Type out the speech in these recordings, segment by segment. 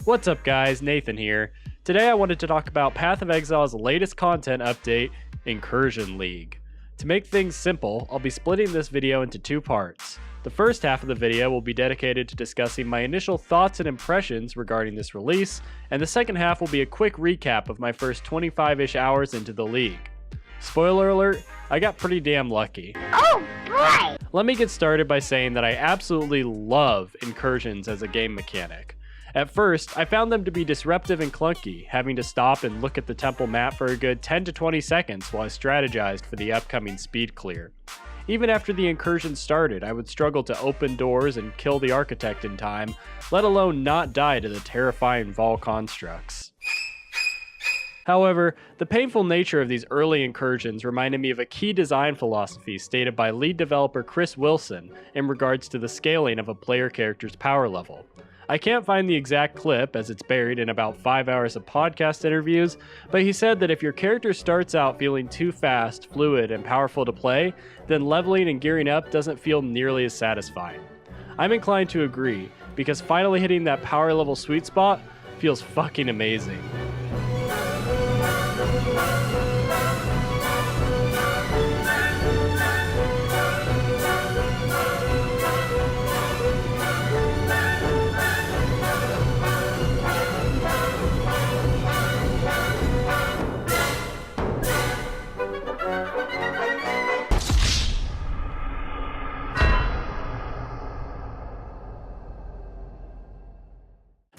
What's up guys, Nathan here. Today I wanted to talk about Path of Exile's latest content update, Incursion League. To make things simple, I'll be splitting this video into two parts. The first half of the video will be dedicated to discussing my initial thoughts and impressions regarding this release, and the second half will be a quick recap of my first 25-ish hours into the league. Spoiler alert, I got pretty damn lucky. Oh boy! Let me get started by saying that I absolutely love incursions as a game mechanic. At first, I found them to be disruptive and clunky, having to stop and look at the temple map for a good 10 to 20 seconds while I strategized for the upcoming speed clear. Even after the incursion started, I would struggle to open doors and kill the architect in time, let alone not die to the terrifying Vol constructs. However, the painful nature of these early incursions reminded me of a key design philosophy stated by lead developer Chris Wilson in regards to the scaling of a player character's power level. I can't find the exact clip as it's buried in about 5 hours of podcast interviews, but he said that if your character starts out feeling too fast, fluid, and powerful to play, then leveling and gearing up doesn't feel nearly as satisfying. I'm inclined to agree, because finally hitting that power level sweet spot feels fucking amazing.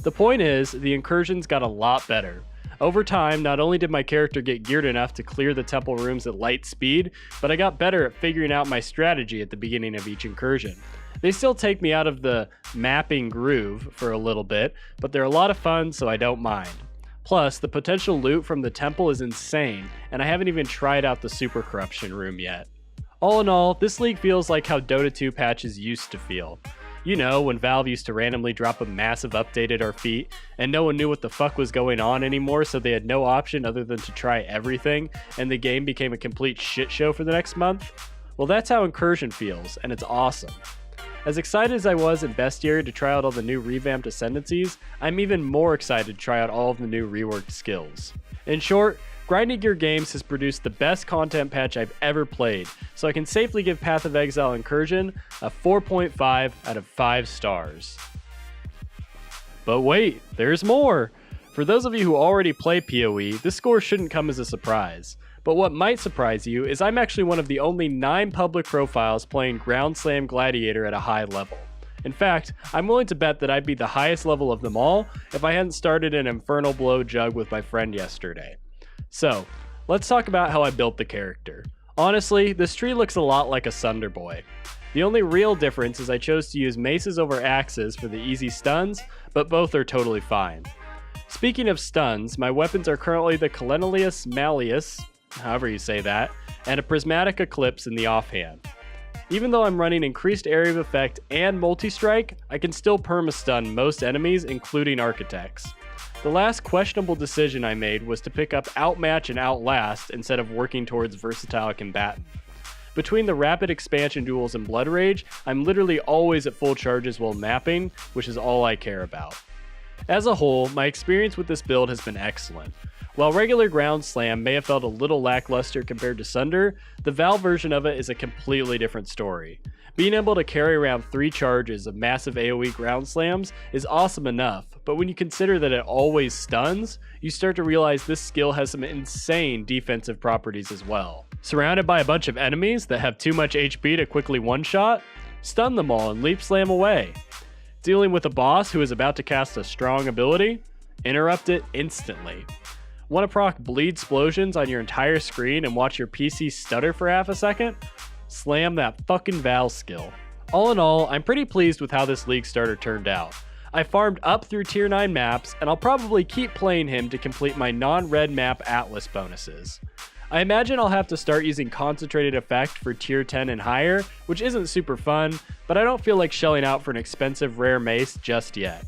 The point is, the incursions got a lot better. Over time, not only did my character get geared enough to clear the temple rooms at light speed, but I got better at figuring out my strategy at the beginning of each incursion. They still take me out of the mapping groove for a little bit, but they're a lot of fun, so I don't mind. Plus, the potential loot from the temple is insane, and I haven't even tried out the super corruption room yet. All in all, this league feels like how Dota 2 patches used to feel. You know, when Valve used to randomly drop a massive update at our feet, and no one knew what the fuck was going on anymore, so they had no option other than to try everything, and the game became a complete shit show for the next month? Well, that's how Incursion feels, and it's awesome. As excited as I was in Bestiary to try out all the new revamped ascendancies, I'm even more excited to try out all of the new reworked skills. In short, Grinding Gear Games has produced the best content patch I've ever played, so I can safely give Path of Exile Incursion a 4.5 out of 5 stars. But wait, there's more! For those of you who already play PoE, this score shouldn't come as a surprise. But what might surprise you is I'm actually one of the only 9 public profiles playing Ground Slam Gladiator at a high level. In fact, I'm willing to bet that I'd be the highest level of them all if I hadn't started an Infernal Blow Jug with my friend yesterday. So, let's talk about how I built the character. Honestly, this tree looks a lot like a Sunder Boy. The only real difference is I chose to use maces over axes for the easy stuns, but both are totally fine. Speaking of stuns, my weapons are currently the Calenalius Malleus, however you say that, and a Prismatic Eclipse in the offhand. Even though I'm running increased area of effect and multi-strike, I can still perma-stun most enemies, including architects. The last questionable decision I made was to pick up Outmatch and Outlast instead of working towards Versatile Combatant. Between the rapid expansion duels and Blood Rage, I'm literally always at full charges while mapping, which is all I care about. As a whole, my experience with this build has been excellent. While regular Ground Slam may have felt a little lackluster compared to Sunder, the Valve version of it is a completely different story. Being able to carry around 3 charges of massive AoE Ground Slams is awesome enough, but when you consider that it always stuns, you start to realize this skill has some insane defensive properties as well. Surrounded by a bunch of enemies that have too much HP to quickly one-shot, stun them all and leap slam away. Dealing with a boss who is about to cast a strong ability? Interrupt it instantly. Want to proc bleed explosions on your entire screen and watch your PC stutter for half a second? Slam that fucking Val skill. All in all, I'm pretty pleased with how this league starter turned out. I farmed up through tier 9 maps, and I'll probably keep playing him to complete my non-red map Atlas bonuses. I imagine I'll have to start using concentrated effect for tier 10 and higher, which isn't super fun, but I don't feel like shelling out for an expensive rare mace just yet.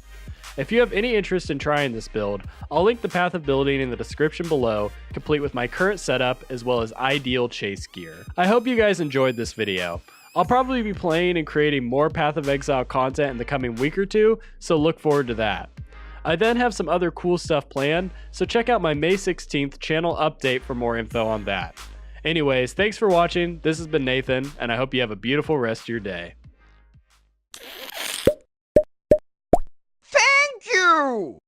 If you have any interest in trying this build, I'll link the path of building in the description below, complete with my current setup as well as ideal chase gear. I hope you guys enjoyed this video. I'll probably be playing and creating more Path of Exile content in the coming week or two, so look forward to that. I then have some other cool stuff planned, so check out my May 16th channel update for more info on that. Anyways, thanks for watching. This has been Nathan, and I hope you have a beautiful rest of your day. Thank you!